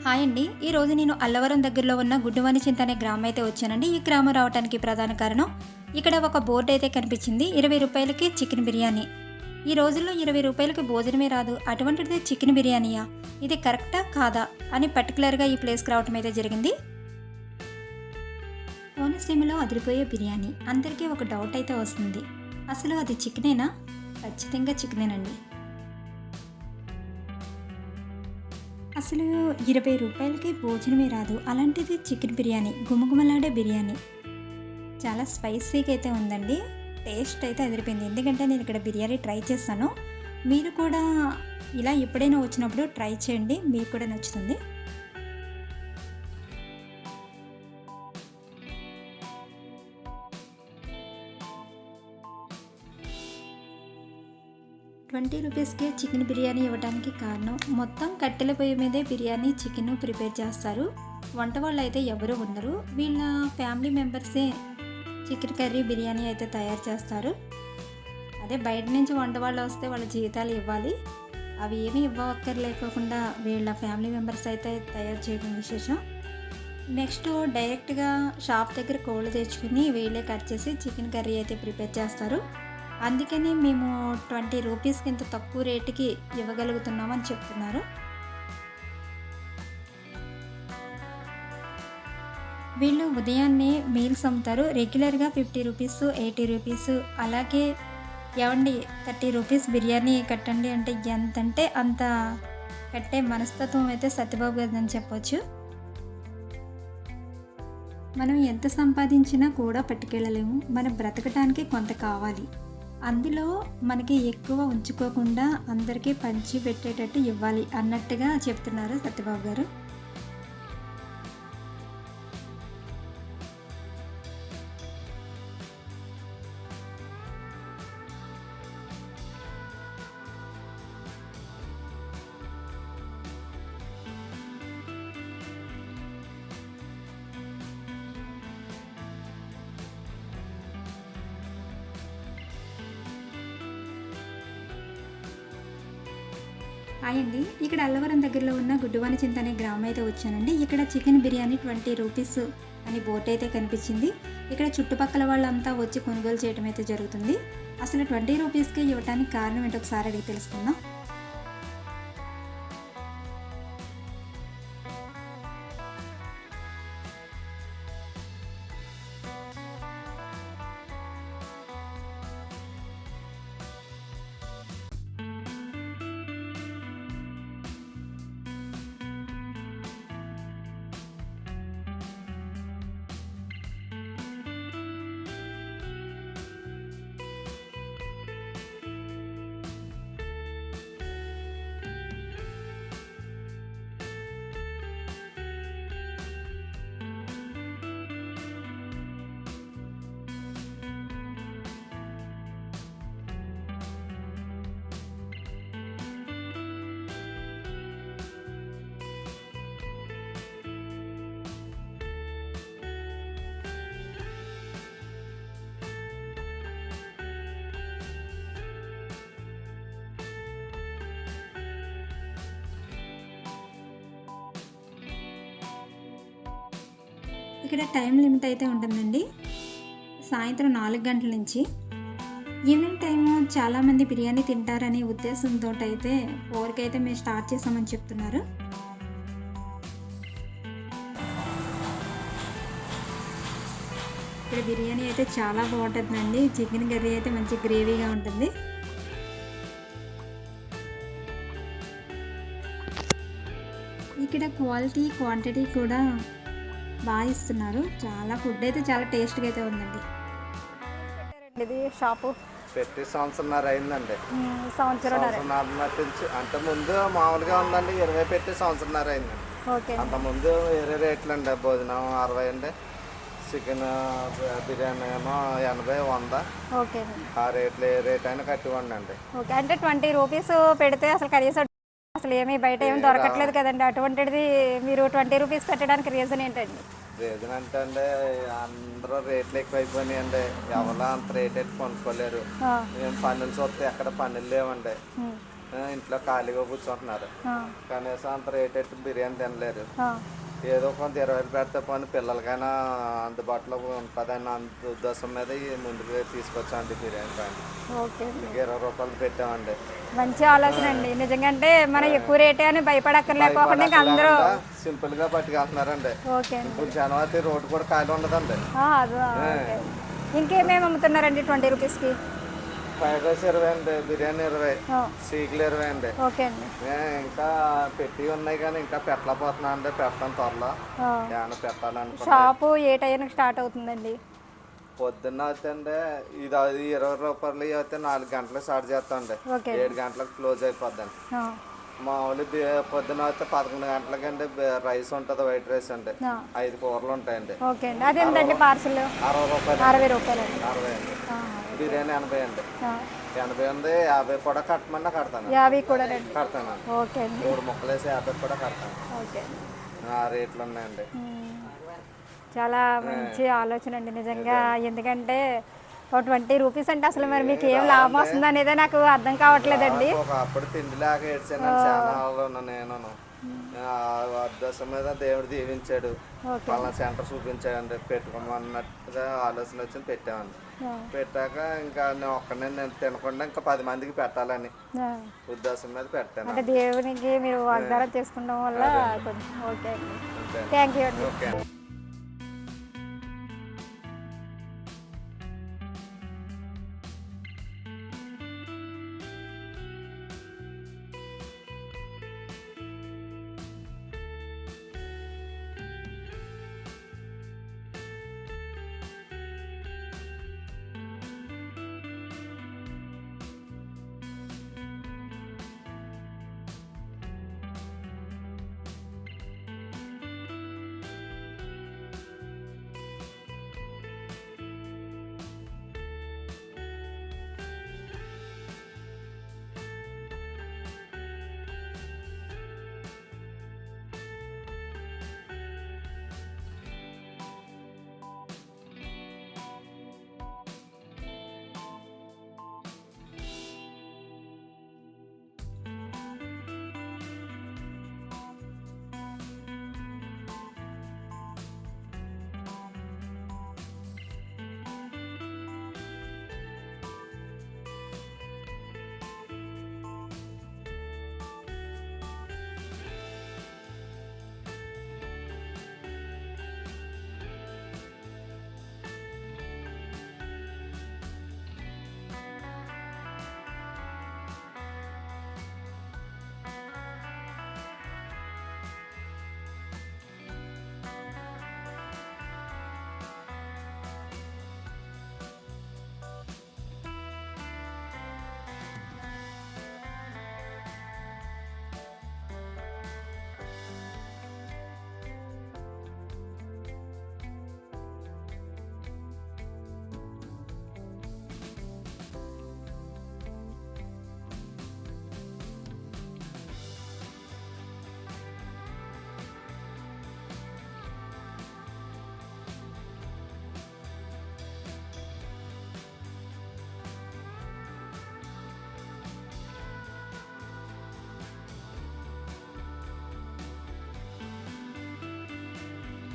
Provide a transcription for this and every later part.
Hi అండి. ఈరోజు నేను అల్లవరం దగ్గరలో ఉన్న గుడ్డువానిచింత అనే గ్రామం అయితే వచ్చానండి. ఈ గ్రామం రావడానికి ప్రధాన కారణం ఇక్కడ ఒక బోర్డు అయితే కనిపించింది. 20 రూపాయలకి చికెన్ బిర్యానీ. ఈ రోజుల్లో 20 రూపాయలకి భోజనమే రాదు. అటువంటిది చికెన్ బిర్యానీయా? ఇది కరెక్టా కాదా అని పర్టికులర్గా ఈ ప్లేస్కి రావడం అయితే జరిగింది. కోనసీమలో అదిరిపోయే బిర్యానీ. అందరికీ ఒక డౌట్ అయితే వస్తుంది. అసలు అది చికెనేనా? ఖచ్చితంగా చికెనేనండి. అసలు 20 రూపాయలకి భోజనమే రాదు. అలాంటిది చికెన్ బిర్యానీ, గుమగుమలాడే బిర్యానీ. చాలా స్పైసీగా అయితే ఉందండి. టేస్ట్ అయితే అదిరిపోయింది. ఎందుకంటే నేను ఇక్కడ బిర్యానీ ట్రై చేస్తాను. మీరు కూడా ఇలా ఎప్పుడైనా వచ్చినప్పుడు ట్రై చేయండి, మీకు కూడా నచ్చుతుంది. ₹20కే చికెన్ బిర్యానీ ఇవ్వడానికి కారణం మొత్తం కట్టెల పొయ్యి మీదే బిర్యానీ చికెన్ ప్రిపేర్ చేస్తారు. వంట వాళ్ళు అయితే ఎవరు ఉండరు. వీళ్ళ ఫ్యామిలీ మెంబర్సే చికెన్ కర్రీ బిర్యానీ అయితే తయారు చేస్తారు. అదే బయట నుంచి వంట వాళ్ళు వస్తే వాళ్ళ జీతాలు ఇవ్వాలి. అవి ఏమీ ఇవ్వక్కర్లేకోకుండా వీళ్ళ ఫ్యామిలీ మెంబర్స్ అయితే తయారు చేయడం విశేషం. నెక్స్ట్ డైరెక్ట్గా షాప్ దగ్గర కోళ్ళు తెచ్చుకుని వీళ్ళే కట్ చేసి చికెన్ కర్రీ అయితే ప్రిపేర్ చేస్తారు. అందుకని మేము 20 రూపీస్కి ఇంత తక్కువ రేటుకి ఇవ్వగలుగుతున్నామని చెప్తున్నారు. వీళ్ళు ఉదయాన్నే మీల్స్ అమ్ముతారు. రెగ్యులర్గా 50 రూపీస్, 80 రూపీస్, అలాగే ఏవండి 30 రూపీస్ బిర్యానీ కట్టండి అంటే ఎంతంటే అంత కట్టే మనస్తత్వం అయితే సత్యబాబు గారిదని చెప్పొచ్చు. మనం ఎంత సంపాదించినా కూడా పట్టుకెళ్ళలేము. మనం బ్రతకటానికి కొంత కావాలి. అందులో మనకి ఎక్కువ ఉంచుకోకుండా అందరికీ పంచి పెట్టేటట్టు ఇవ్వాలి అన్నట్టుగా చెప్తున్నారు సత్యబాబు గారు. హాయ్ అండి. ఇక్కడ అల్లవరం దగ్గరలో ఉన్న గుడ్డువానిచింత అనే గ్రామం అయితే వచ్చానండి. ఇక్కడ చికెన్ బిర్యానీ 20 రూపీస్ అని బోర్డు అయితే కనిపించింది. ఇక్కడ చుట్టుపక్కల వాళ్ళంతా వచ్చి కొనుగోలు చేయడం అయితే జరుగుతుంది. అసలు 20 రూపీస్కే ఇవ్వడానికి కారణం ఏంటో ఒకసారి అడిగి తెలుసుకుందాం. ఇక్కడ టైం లిమిట్ అయితే ఉంటుందండి. సాయంత్రం 4 గంటల నుంచి. ఈవినింగ్ టైము చాలామంది బిర్యానీ తింటారనే ఉద్దేశంతో అయితే 4కి అయితే మేము స్టార్ట్ చేసామని చెప్తున్నారు. ఇక్కడ బిర్యానీ అయితే చాలా బాగుంటుందండి. చికెన్ కర్రీ అయితే మంచి గ్రేవీగా ఉంటుంది. ఇక్కడ క్వాలిటీ క్వాంటిటీ కూడా బాగా ఇస్తున్నారు. చాలా ఫుడ్ అయితే చాలా టేస్ట్గా అయితే ఉందండి. ఇది షాపు పెట్టి సంవత్సరంన్నర అయిందండి. సంవత్సరంన్నర నుంచి అంత ముందు మామూలుగా ఉందండి. 20 పెట్టి సంవత్సరంన్నర అయిందండి. ఓకే. అంత ముందు వేరే రేట్లు అండి. భోజనం 60 అండి, చికెన్ బిర్యానీ ఏమో 80, 100. ఓకే. ఆ రేట్లు ఏ రేట్ అయినా కట్టివ్వండి అండి. ఓకే. అంటే 20 రూపీస్ పెడితే అసలు కనీసం అసలు ఏమీ బయట ఏమి దొరకట్లేదు కదండి. అటువంటిది మీరు 20 రూపీస్ పెట్టడానికి రీజన్ ఏంటండి? రీజన్ అంటే అండి అందరూ రేట్లు ఎక్కువైపోయినాయి అండి. ఎవరో అంత రేట్ ఎట్టి కొనుక్కోలేరు. మేము పన్నులు చూస్తే ఎక్కడ పన్నులు లేవండి. ఇంట్లో ఖాళీగా కూర్చుంటున్నారు. ఆ, కనీసం అంత రేట్ ఎట్టి బిర్యానీ తినలేరు. ఆ, ఏదో కొంత 20 పెడితే పోనీ పిల్లలకైనా అందుబాటులో ఉంటుందని అంత ఉద్దేశం మీద ఈ ముందుకు తీసుకొచ్చామండి బిర్యానీ బ్రాండ్. ఓకే అండి. 20 రూపాయలు పెట్టామండి. మంచి ఆలోచన అండి. నిజంగా అంటే మనం ఎక్కువ రేటే అని భయపడక్కర్లేకపోకుండా ఇంకా అందరూ సింపుల్గా పట్టుకెళ్తున్నారండి. ఓకే అండి. ఇప్పుడు జనవరి రోడ్డు కూడా ఖాళీ ఉండదండి. అదే ఓకే. ఇంకేమేమి అమ్ముతున్నారండి 20 రూపీస్కి? ఫ్రైడ్ రైస్ 20 అండి, బిర్యానీ 20, సీకులు 20 అండి. ఓకే అండి. ఇంకా పెట్టి ఉన్నాయి కానీ ఇంకా పెట్టలేకపోతున్నా అండి. పెడతాను త్వరలో. ఏమైనా పెట్టాలనుకుంటే షాపు ఏ టైంకి స్టార్ట్ అవుతుందండి? పొద్దున్న అవుతుందండి. ఇది 20 రూపాయలు అయితే 4 గంటలకు స్టార్ట్ చేస్తామండి. ఓకే. 7 గంటలకు క్లోజ్ అయిపోద్దండి. ఆ, మామూలు పొద్దున అయితే 11 గంటలకండి రైస్ ఉంటుంది, వైట్ రైస్ అండి. ఆ, 5 కూరలు ఉంటాయండి. ఓకే అండి. అదేంటండి పార్సిల్? 60 రూపాయలు. 60 రూపాయలండి. 60 అండి. బిర్యానీ 80 అండి. 80 ఉంది. 50 కూడా కట్టమన్నా కడతాను. 50 కూడా రండి. కడతాను. ఓకే అండి. 3 ముక్కలు వేసి 50 కూడా కడతాను. ఓకే. ఆ రేట్లు ఉన్నాయండి. చాలా మంచి ఆలోచన అండి నిజంగా. ఎందుకంటే 20 రూపీస్ అంటే అసలు మరి మీకు ఏం లాభం వస్తుంది అనేది నాకు అర్థం కావట్లేదండి. అప్పుడు తిండి లేక ఏడ్చాను చాలా. నేను ఉద్దేశం మీద దేవుడు దీవించాడు. వాళ్ళ సెంటర్ చూపించాడండి. పెట్టుకోమన్నట్టుగా ఆలోచన వచ్చి పెట్టామండి. పెట్టాక ఇంకా నేను ఒక్కనే నేను తినకుండా ఇంకా 10 మందికి పెట్టాలని ఉద్దేశం మీద పెట్టాను. అంటే దేవునికి మీరు వాగ్దానం చేసుకోవడం వల్ల కొంచెం ఓకే అండి. థ్యాంక్ యూ అండి. ఓకే.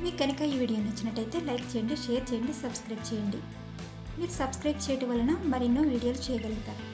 మీకు కనుక ఈ వీడియో నచ్చినట్టయితే లైక్ చేయండి, షేర్ చేయండి, సబ్స్క్రైబ్ చేయండి. మీరు సబ్స్క్రైబ్ చేయడం వలన మరెన్నో వీడియోలు చేయగలుగుతారు.